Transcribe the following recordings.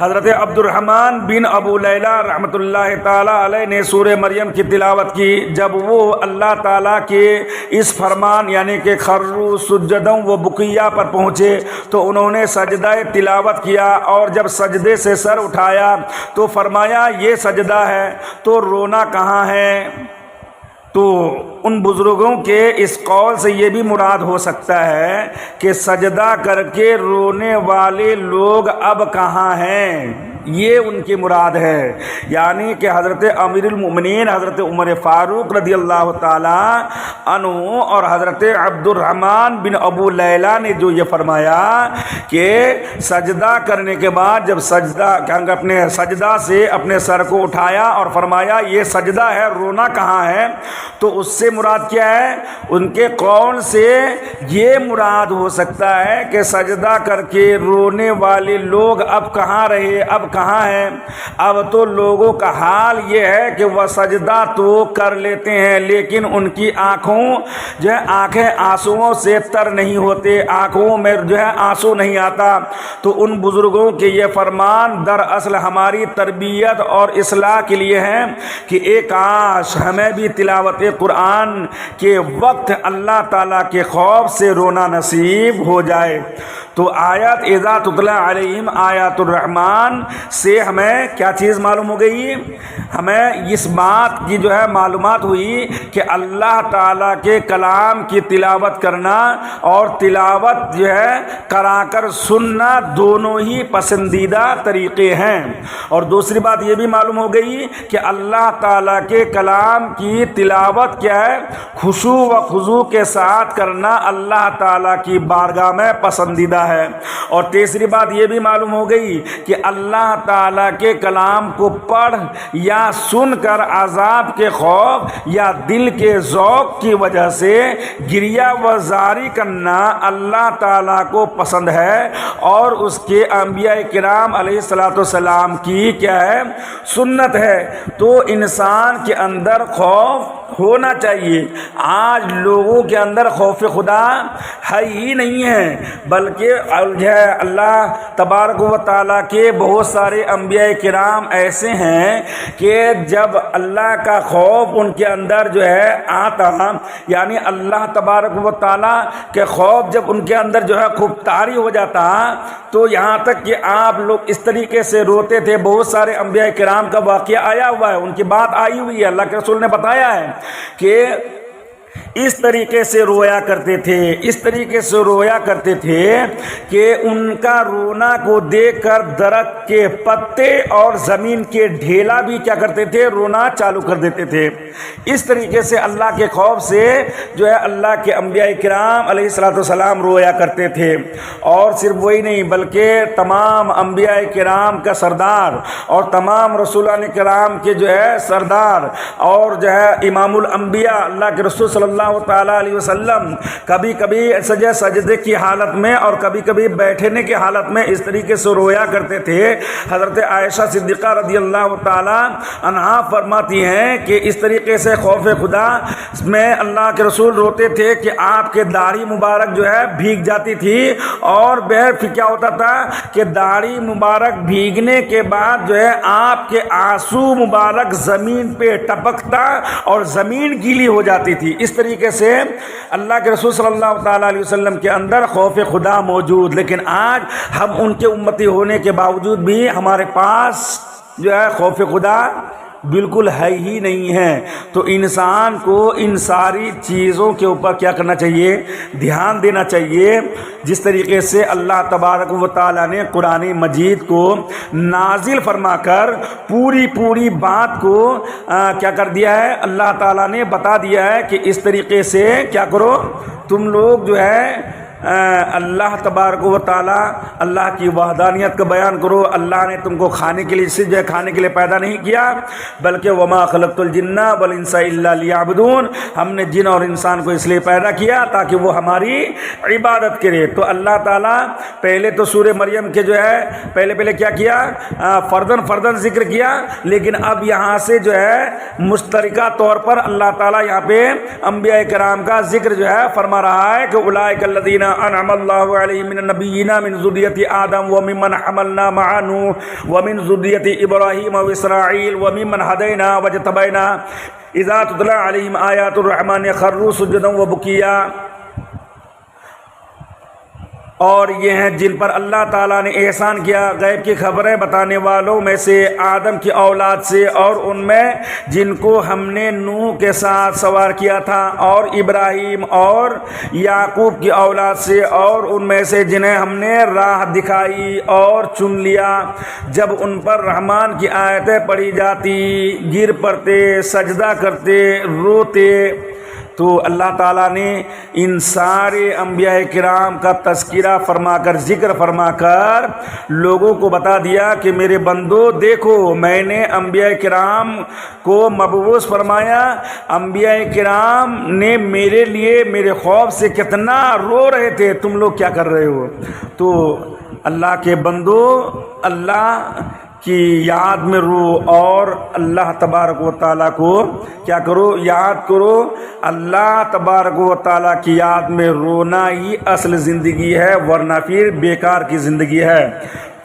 حضرت عبد الرحمن بن ابو لیلہ رحمۃ اللہ تعالی علیہ نے سورہ مریم کی تلاوت کی۔ جب وہ اللہ تعالیٰ کے اس فرمان یعنی کہ خروا سجدا و بکیا پر پہنچے تو انہوں نے سجدہ تلاوت کیا، اور جب سجدے سے سر اٹھایا تو فرمایا یہ سجدہ ہے تو رونا کہاں ہے؟ تو ان بزرگوں کے اس قول سے یہ بھی مراد ہو سکتا ہے کہ سجدہ کر کے رونے والے لوگ اب کہاں ہیں، یہ ان کی مراد ہے۔ یعنی کہ حضرت امیر المؤمنین حضرت عمر فاروق رضی اللہ تعالی عنہ اور حضرت عبد الرحمن بن ابو لیلہ نے جو یہ فرمایا کہ سجدہ کرنے کے بعد جب اپنے سجدہ سے اپنے سر کو اٹھایا اور فرمایا یہ سجدہ ہے، رونا کہاں ہے، تو اس سے مراد کیا ہے؟ ان کے قول سے یہ مراد ہو سکتا ہے کہ سجدہ کر کے رونے والے لوگ اب کہاں رہے، اب کہاں ہیں؟ اب تو لوگوں کا حال یہ ہے کہ وہ سجدہ تو کر لیتے ہیں لیکن ان کی آنکھیں آنسوؤں سے تر نہیں ہوتے، آنکھوں میں آنسو نہیں آتا۔ تو ان بزرگوں کے یہ فرمان دراصل ہماری تربیت اور اصلاح کے لیے ہیں کہ ایک کاش ہمیں بھی تلاوت قرآن کے وقت اللہ تعالیٰ کے خوف سے رونا نصیب ہو جائے۔ تو آیات اذا تتلی علیہم آیات الرحمن سے ہمیں کیا چیز معلوم ہو گئی؟ ہمیں اس بات کی معلومات ہوئی کہ اللہ تعالیٰ کے کلام کی تلاوت کرنا اور تلاوت کرا کر سننا دونوں ہی پسندیدہ طریقے ہیں۔ اور دوسری بات یہ بھی معلوم ہو گئی کہ اللہ تعالیٰ کے کلام کی تلاوت کیا ہے؟ خشوع و خضوع کے ساتھ کرنا اللہ تعالیٰ کی بارگاہ میں پسندیدہ ہے۔ اور تیسری بات یہ بھی معلوم ہو گئی کہ اللہ تعالیٰ کے کلام کو پڑھ یا سن کر عذاب کے خوف یا دل کے ذوق کی وجہ سے گریہ و زاری کرنا اللہ تعالیٰ کو پسند ہے اور اس کے انبیاء کرام علیہ الصلوۃ والسلام کی کیا ہے؟ سنت ہے۔ تو انسان کے اندر خوف ہونا چاہیے۔ آج لوگوں کے اندر خوف خدا ہے ہی نہیں ہے، بلکہ اللہ تبارک و تعالیٰ کے بہت سارے انبیاء کرام ایسے ہیں کہ جب اللہ کا خوف ان کے اندر آتا، یعنی اللہ تبارک و تعالیٰ کے خوف جب ان کے اندر خوب طاری ہو جاتا تو یہاں تک کہ آپ لوگ اس طریقے سے روتے تھے۔ بہت سارے انبیاء کرام کا واقعہ آیا ہوا ہے، ان کی بات آئی ہوئی ہے، اللہ کے رسول نے بتایا ہے کہ اس طریقے سے رویا کرتے تھے، اس طریقے سے رویا کرتے تھے کہ ان کا رونا کو دیکھ کر درخت کے پتے اور زمین کے ڈھیلا بھی کیا کرتے تھے؟ رونا چالو کر دیتے تھے۔ اس طریقے سے اللہ کے خوف سے اللہ کے انبیاء کرام علیہ الصلوۃ والسلام رویا کرتے تھے۔ اور صرف وہی نہیں بلکہ تمام انبیاء کرام کا سردار اور تمام رسولان کرام کے سردار اور امام الانبیاء اللہ کے رسول صلی اللہ تعالیٰ علیہ وسلم کبھی کبھی سجدے کی حالت میں اور کبھی کبھی بیٹھنے کی حالت میں اس طریقے سے رویا کرتے تھے۔ حضرت عائشہ صدیقہ رضی اللہ تعالیٰ عنہا فرماتی ہیں کہ اس طریقے سے خوف خدا میں اللہ کے رسول روتے تھے کہ آپ کے داڑھی مبارک بھیگ جاتی تھی، اور پھر کیا ہوتا تھا کہ داڑھی مبارک بھیگنے کے بعد آپ کے آنسو مبارک زمین پہ ٹپکتا اور زمین گیلی ہو جاتی تھی۔ اس طریقے سے اللہ کے رسول صلی اللہ تعالیٰ علیہ وسلم کے اندر خوف خدا موجود، لیکن آج ہم ان کے امتی ہونے کے باوجود بھی ہمارے پاس خوف خدا بالکل ہے ہی نہیں ہے۔ تو انسان کو ان ساری چیزوں کے اوپر کیا کرنا چاہیے؟ دھیان دینا چاہیے۔ جس طریقے سے اللہ تبارک و تعالیٰ نے قرآن مجید کو نازل فرما کر پوری بات کو کیا کر دیا ہے؟ اللہ تعالیٰ نے بتا دیا ہے کہ اس طریقے سے کیا کرو، تم لوگ اللہ تبارک و تعالیٰ اللہ کی وحدانیت کا بیان کرو۔ اللہ نے تم کو کھانے کے لیے صرف کھانے کے لیے پیدا نہیں کیا، بلکہ وما خلقت الجن والانس الا لیعبدون، ہم نے جن اور انسان کو اس لیے پیدا کیا تاکہ وہ ہماری عبادت کرے۔ تو اللہ تعالیٰ پہلے تو سورہ مریم کے پہلے کیا کیا؟ فردن ذکر کیا، لیکن اب یہاں سے مشترکہ طور پر اللہ تعالیٰ یہاں پہ انبیاء کرام کا ذکر فرما رہا ہے کہ اولئک الذین انعم اللہ علیہم من النبیین من ذریۃ آدم وممن حملنا مع نوح ومن ذریۃ ابراہیم واسرائیل وممن ہدینا واجتبینا اذا تتلی علیہم آیات الرحمن خروا سجدا وبکیا. اور یہ ہیں جن پر اللہ تعالیٰ نے احسان کیا غیب کی خبریں بتانے والوں میں سے آدم کی اولاد سے، اور ان میں جن کو ہم نے نوح کے ساتھ سوار کیا تھا، اور ابراہیم اور یعقوب کی اولاد سے، اور ان میں سے جنہیں ہم نے راہ دکھائی اور چن لیا. جب ان پر رحمان کی آیتیں پڑھی جاتی گر پڑتے، سجدہ کرتے، روتے. تو اللہ تعالیٰ نے ان سارے انبیاء کرام کا تذکرہ فرما کر، ذکر فرما کر لوگوں کو بتا دیا کہ میرے بندو دیکھو، میں نے انبیاء کرام کو مبعوث فرمایا. انبیاء کرام نے میرے لیے میرے خوف سے کتنا رو رہے تھے، تم لوگ کیا کر رہے ہو؟ تو اللہ کے بندو، اللہ کی یاد میں رو اور اللہ تبارک و تعالیٰ کو کیا کرو؟ یاد کرو. اللہ تبارک و تعالیٰ کی یاد میں رونا ہی اصل زندگی ہے، ورنہ پھر بیکار کی زندگی ہے.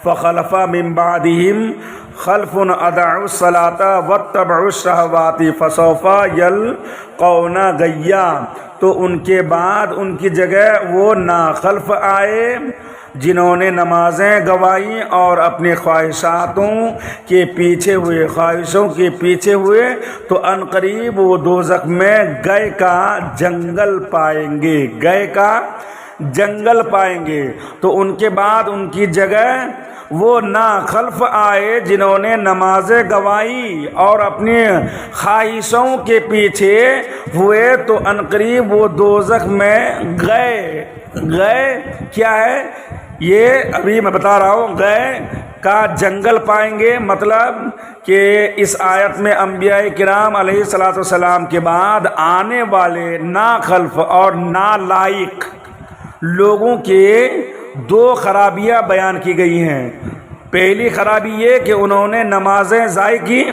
فخلف من بعدہم خلف اضاعوا الصلاۃ واتبعوا الشہوات فسوف یلقون غیا. تو ان کے بعد ان کی جگہ وہ ناخلف آئے جنہوں نے نمازیں گوائی اور اپنے خواہشاتوں کے پیچھے ہوئے، خواہشوں کے پیچھے ہوئے، تو عنقریب وہ دوزخ میں گئے کا جنگل پائیں گے، گئے کا جنگل پائیں گے. تو ان کے بعد ان کی جگہ وہ ناخلف آئے جنہوں نے نمازیں گوائی اور اپنی خواہشوں کے پیچھے ہوئے، تو عنقریب وہ دوزخ میں گئے کیا ہے یہ ابھی میں بتا رہا ہوں، گئے کا جنگل پائیں گے. مطلب کہ اس آیت میں انبیاء کرام علیہ الصلوۃ والسلام کے بعد آنے والے ناخلف اور نالائق لوگوں کے دو خرابیاں بیان کی گئی ہیں. پہلی خرابی یہ کہ انہوں نے نمازیں ضائع کی،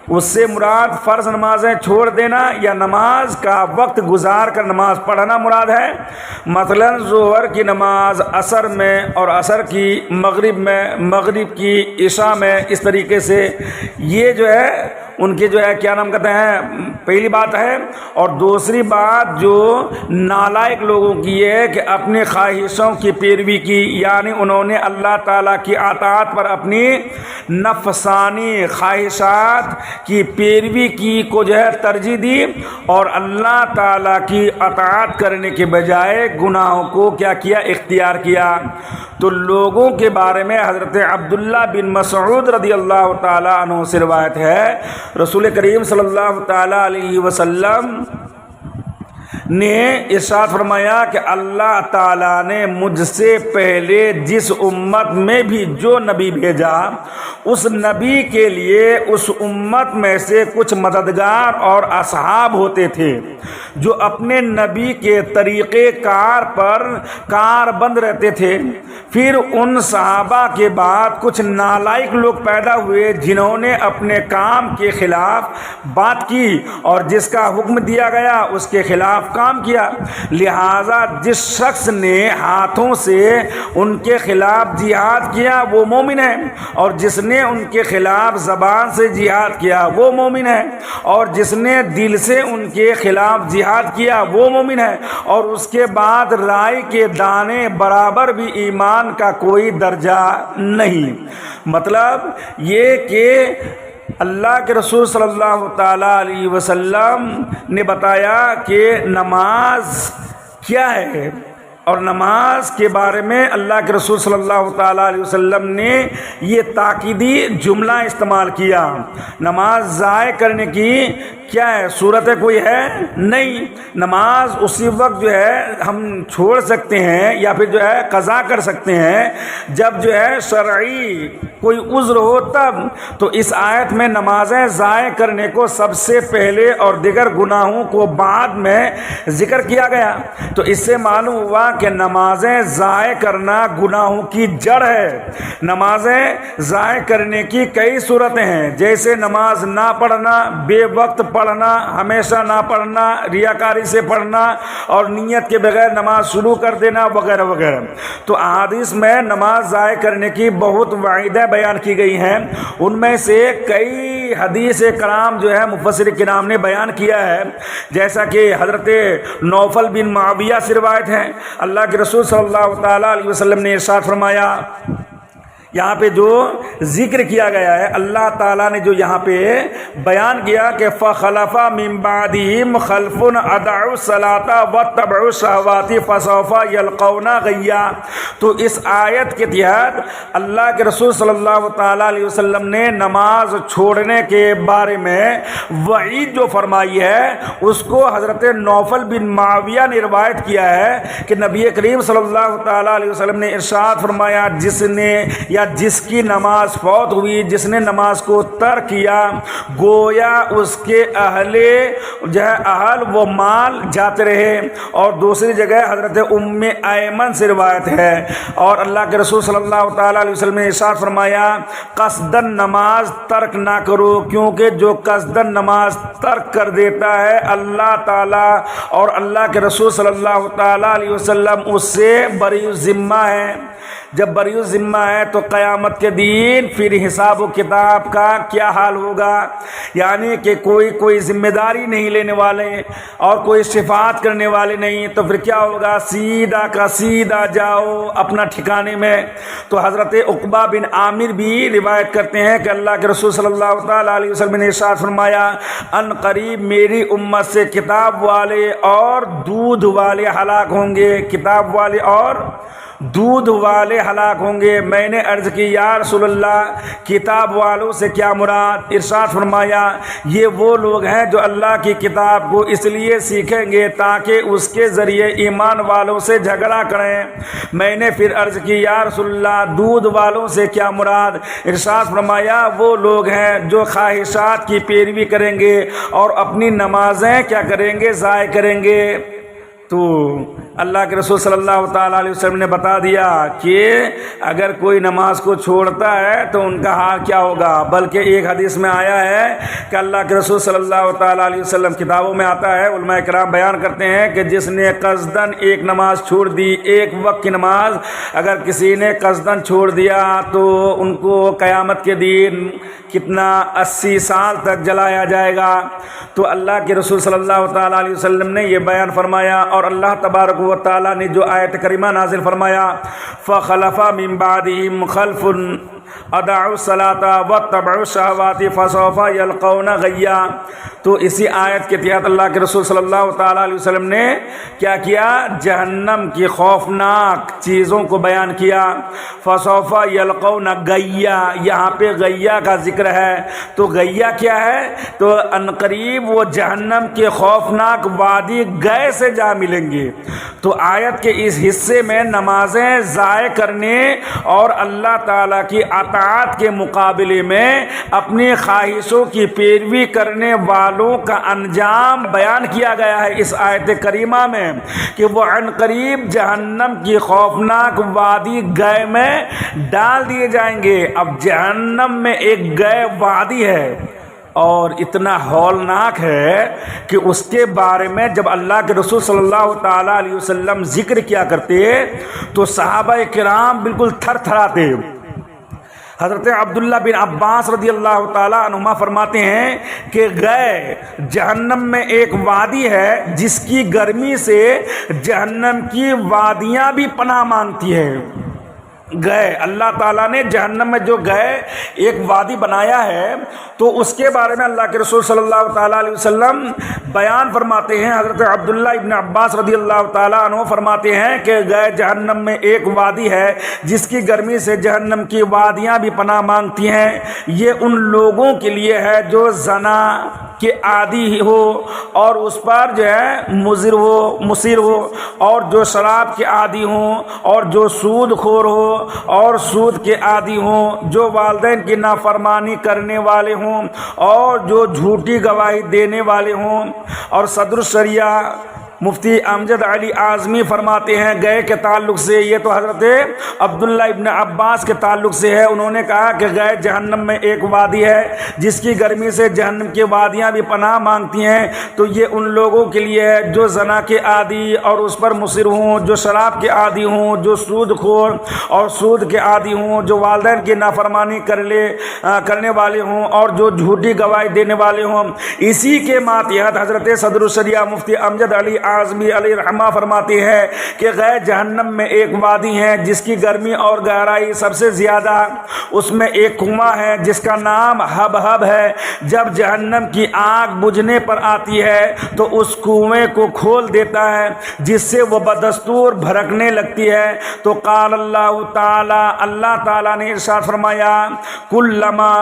اس سے مراد فرض نمازیں چھوڑ دینا یا نماز کا وقت گزار کر نماز پڑھنا مراد ہے. مثلا ظہر کی نماز عصر میں اور عصر کی مغرب میں، مغرب کی عشاء میں، اس طریقے سے یہ جو ہے ان کے جو ہے کیا نام کہتے ہیں، پہلی بات ہے. اور دوسری بات جو نالائق لوگوں کی یہ ہے کہ اپنے خواہشوں کی پیروی کی، یعنی انہوں نے اللہ تعالیٰ کی اطاعت پر اپنی نفسانی خواہشات کی پیروی کی کو جو ہے ترجیح دی، اور اللہ تعالیٰ کی اطاعت کرنے کے بجائے گناہوں کو کیا کیا؟ اختیار کیا. تو لوگوں کے بارے میں حضرت عبداللہ بن مسعود رضی اللہ تعالیٰ عنہ سے روایت ہے، رسول کریم صلی اللہ تعالیٰ علیہ وسلم نے ارشاد فرمایا کہ اللہ تعالیٰ نے مجھ سے پہلے جس امت میں بھی جو نبی بھیجا، اس نبی کے لیے اس امت میں سے کچھ مددگار اور اصحاب ہوتے تھے جو اپنے نبی کے طریقے کار پر کار بند رہتے تھے. پھر ان صحابہ کے بعد کچھ نالائق لوگ پیدا ہوئے جنہوں نے اپنے کام کے خلاف بات کی اور جس کا حکم دیا گیا اس کے خلاف کام کیا. لہذا جس شخص نے ہاتھوں سے ان کے خلاف جہاد کیا وہ مومن ہے، اور جس نے ان کے خلاف زبان سے جہاد کیا وہ مومن ہے، اور جس نے دل سے ان کے خلاف جہاد کیا وہ مومن ہے، اور اس کے بعد رائے کے دانے برابر بھی ایمان کا کوئی درجہ نہیں. مطلب یہ کہ اللہ کے رسول صلی اللہ تعالیٰ علیہ وسلم نے بتایا کہ نماز کیا ہے، اور نماز کے بارے میں اللہ کے رسول صلی اللہ تعالیٰ علیہ وسلم نے یہ تاکیدی جملہ استعمال کیا. نماز ضائع کرنے کی کیا ہے صورت ہے؟ کوئی ہے نہیں. نماز اسی وقت جو ہے ہم چھوڑ سکتے ہیں یا پھر جو ہے قضا کر سکتے ہیں جب جو ہے شرعی کوئی عذر ہو تب، تو اس آیت میں نمازیں ضائع کرنے کو سب سے پہلے اور دیگر گناہوں کو بعد میں ذکر کیا گیا۔ تو اس سے معلوم ہوا کہ نمازیں ضائع کرنا گناہوں کی جڑ ہے۔ نمازیں ضائع کرنے کی کئی صورتیں ہیں، جیسے نماز نہ پڑھنا، بے وقت پڑھنا، ہمیشہ نہ پڑھنا، ریاکاری سے پڑھنا اور نیت کے بغیر نماز شروع کر دینا وغیرہ وغیرہ۔ تو احادیث میں نماز ضائع کرنے کی بہت وعیدیں بیان کی گئی ہیں، ان میں سے کئی حدیث کرام جو ہے مفسر کرام نے بیان کیا ہے، جیسا کہ حضرت نوفل بن معاویہ سے روایت ہے، اللہ کے رسول صلی اللہ تعالیٰ علیہ وسلم نے ارشاد فرمایا، یہاں پہ جو ذکر کیا گیا ہے اللہ تعالیٰ نے جو یہاں پہ بیان کیا کہ فَخَلَفَ مِن بَعْدِهِمْ خَلْفٌ أَضَاعُوا الصَّلَاةَ وَاتَّبَعُوا الشَّهَوَاتِ فَسَوْفَ يَلْقَوْنَ غَيًّا۔ تو اس آیت کے تحت اللہ کے رسول صلی اللہ تعالیٰ علیہ وسلم نے نماز چھوڑنے کے بارے میں وعید جو فرمائی ہے اس کو حضرت نوفل بن معاویہ نے روایت کیا ہے کہ نبی کریم صلی اللہ تعالیٰ علیہ وسلم نے ارشاد فرمایا، جس نے یا جس کی نماز فوت ہوئی، جس نے نماز کو ترک کیا، گویا اس کے اہل و مال جاتے رہے۔ اور دوسری جگہ حضرت ام ایمن سے روایت ہے، اور اللہ کے رسول صلی اللہ تعالیٰ علیہ وسلم نے ارشاد فرمایا، قصدن نماز ترک نہ کرو، کیونکہ جو قصدن نماز ترک کر دیتا ہے اللہ تعالیٰ اور اللہ کے رسول صلی اللہ تعالیٰ علیہ وسلم اس سے بری ذمہ ہے۔ جب بری ذمہ ہے تو قیامت کے دن پھر حساب و کتاب کا کیا حال ہوگا، یعنی کہ کوئی ذمہ داری نہیں لینے والے اور کوئی شفاعت کرنے والے نہیں، تو پھر کیا ہوگا، سیدھا کا سیدھا جاؤ اپنا ٹھکانے میں۔ تو حضرت عقبہ بن عامر بھی روایت کرتے ہیں کہ اللہ کے رسول صلی اللہ تعالیٰ علیہ وسلم نے ارشاد فرمایا، ان قریب میری امت سے کتاب والے اور دودھ والے ہلاک ہوں گے، کتاب والے اور دودھ والے ہلاک ہوں گے۔ میں نے عرض کی، یا رسول اللہ کتاب والوں سے کیا مراد؟ ارشاد فرمایا، یہ وہ لوگ ہیں جو اللہ کی کتاب کو اس لیے سیکھیں گے تاکہ اس کے ذریعے ایمان والوں سے جھگڑا کریں۔ میں نے پھر عرض کی، یا رسول اللہ دودھ والوں سے کیا مراد؟ ارشاد فرمایا، وہ لوگ ہیں جو خواہشات کی پیروی کریں گے اور اپنی نمازیں کیا کریں گے، ضائع کریں گے۔ تو اللہ کے رسول صلی اللہ تعالیٰ علیہ وسلم نے بتا دیا کہ اگر کوئی نماز کو چھوڑتا ہے تو ان کا حال کیا ہوگا۔ بلکہ ایک حدیث میں آیا ہے کہ اللہ کے رسول صلی اللہ تعالیٰ علیہ وسلم، کتابوں میں آتا ہے، علماء کرام بیان کرتے ہیں کہ جس نے قصدن ایک نماز چھوڑ دی، ایک وقت کی نماز اگر کسی نے قصدن چھوڑ دیا تو ان کو قیامت کے دن کتنا 80 سال تک جلایا جائے گا۔ تو اللہ کے رسول صلی اللہ تعالیٰ علیہ وسلم نے یہ بیان فرمایا، اور اللہ تبارک و تعالیٰ نے جو آیت کریمہ نازل فرمایا، فَخَلَفَ مِن بَعْدِهِمْ خَلْفٌ اَضَاعُوا الصَّلَاةَ وَاتَّبَعُوا الشَّهَوَاتِ فَسَوْفَ يَلْقَوْنَ غَيًّا۔ تو اسی آیت کے تحت اللہ کے رسول صلی اللہ تعالیٰ علیہ وسلم نے کیا کیا، جہنم کی خوفناک چیزوں کو بیان کیا۔ فَسَوْفَ يَلْقَوْنَ غَيًّا، یہاں پہ غیّا کا ذکر ہے۔ تو غیّا کیا ہے؟ تو عنقریب وہ جہنم کے خوفناک وادی گئے سے جا ملیں گے۔ تو آیت کے اس حصے میں نمازیں ضائع کرنے اور اللہ تعالیٰ کی اطاعت کے مقابلے میں اپنی خواہشوں کی پیروی کرنے والوں کا انجام بیان کیا گیا ہے اس آیت کریمہ میں، کہ وہ عنقریب جہنم کی خوفناک وادی گئے میں ڈال دیے جائیں گے۔ اب جہنم میں ایک گئے وادی ہے اور اتنا ہولناک ہے کہ اس کے بارے میں جب اللہ کے رسول صلی اللہ تعالیٰ علیہ وسلم ذکر کیا کرتے تو صحابہ کرام بالکل تھر تھراتے۔ حضرت عبداللہ بن عباس رضی اللہ تعالیٰ عنہما فرماتے ہیں کہ گئے جہنم میں ایک وادی ہے جس کی گرمی سے جہنم کی وادیاں بھی پناہ مانگتی ہے۔ گئے، اللہ تعالیٰ نے جہنم میں جو گئے ایک وادی بنایا ہے، تو اس کے بارے میں اللہ کے رسول صلی اللہ تعالیٰ علیہ وسلم بیان فرماتے ہیں۔ حضرت عبداللہ ابن عباس رضی اللہ تعالیٰ عنہ فرماتے ہیں کہ گئے جہنم میں ایک وادی ہے جس کی گرمی سے جہنم کی وادیاں بھی پناہ مانگتی ہیں، یہ ان لوگوں کے لیے ہے جو زنا کے عادی ہو اور اس پر جو ہے مصر ہو، اور جو شراب کے عادی ہوں، اور جو سود خور ہو اور سود کے عادی ہوں، جو والدین کی نافرمانی کرنے والے ہوں اور جو جھوٹی گواہی دینے والے ہوں۔ اور صدر الشریعہ مفتی امجد علی اعظمی فرماتے ہیں گئے کے تعلق سے، یہ تو حضرت عبداللہ ابن عباس کے تعلق سے ہے، انہوں نے کہا کہ گئے جہنم میں ایک وادی ہے جس کی گرمی سے جہنم کی وادیاں بھی پناہ مانگتی ہیں، تو یہ ان لوگوں کے لیے ہے جو زنا کے عادی اور اس پر مصر ہوں، جو شراب کے عادی ہوں، جو سود خور اور سود کے عادی ہوں، جو والدین کی نافرمانی کرنے والے ہوں اور جو جھوٹی گواہی دینے والے ہوں۔ اسی کے ماتحت حضرت صدر الشریعہ مفتی امجد علی اعظمی علیہ رحمہ فرماتے ہیں کہ غیر جہنم میں ایک وادی ہے جس کی گرمی اور گہرائی سب سے زیادہ، اس میں ایک کنواں ہے جس کا نام ہب ہے، جب جہنم کی آگ بجھنے پر آتی ہے تو اس کنویں کو کھول دیتا ہے جس سے وہ بدستور بھڑکنے لگتی ہے، تو قال اللہ تعالی، اللہ تعالی نے ارشاد فرمایا کلما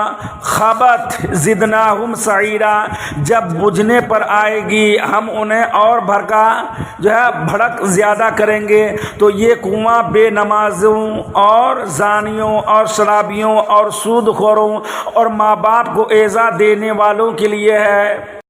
خبت زدناہم سعیرا، جب بجھنے پر آئے گی ہم انہیں اور بھڑک زیادہ کریں گے، تو یہ کنواں بے نمازوں اور زانیوں اور شرابیوں اور سود خوروں اور ماں باپ کو ایذا دینے والوں کے لیے ہے۔